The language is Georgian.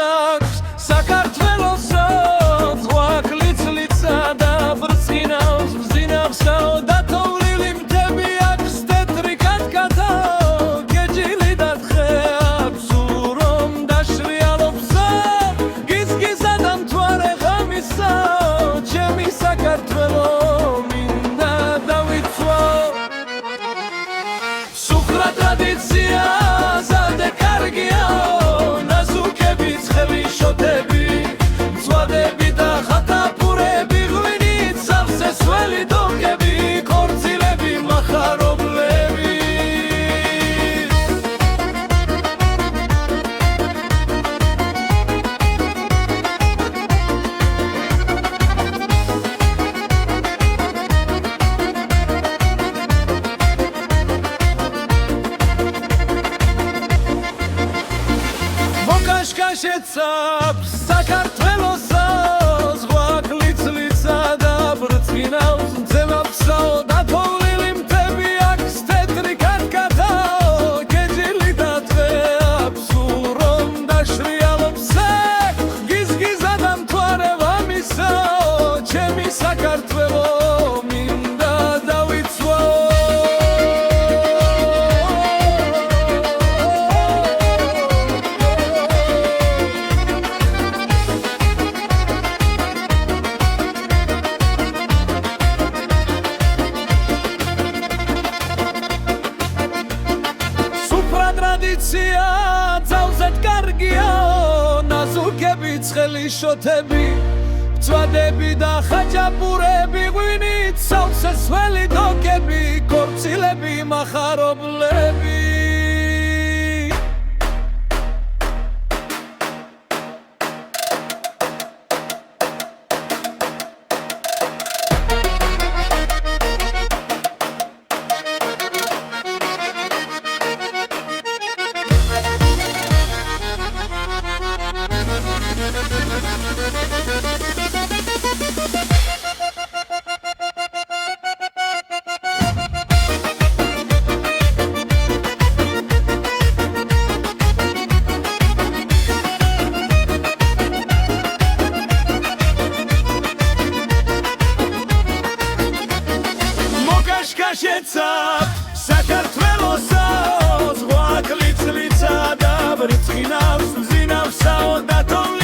აქვს საქართველოსო ზღვა ძლიცლიცა და ბრწყინავს მბზინავსო დათოვლილი მთები აქვს თეთრი კათკათა გეჯილი და თხე აქვს რომ დაშრიალობსო გიზგიზა და მთვარე ღამისო ჩემი საქართველო მინდა დავიცვო სუფრა ტრადიცია ზადე კარგია ნაზუკები ცხელი შოთები მწვადები და ხათაფურები ღვინით სავსესველი დოკები ქორწილები მახარობლები კაშკაშეცავს საქართველოსო ზღვა ძლიცლიცა და ბრწყინავს მძევავსო დათოვლილი მთები აქვს თეთრი კათკათა გეჯილი და თხე აქვს რომ დაშრიალობსე გიზგიზა და მთვარე ღამისო ჩემი საქართველო მინდა დავიცვო ტრადიცია ძალზედ კარგია ნაზუკები ცხელი შოთები მწვადები და ხაჭაპურები ღვინით სავსესველი დოკები ქორწილები მახარობლები კაშკაშეცავს საქართველოსო ზღვა ძლიცლიცა და ბრწყინავს მბზინავსო დათოვლილი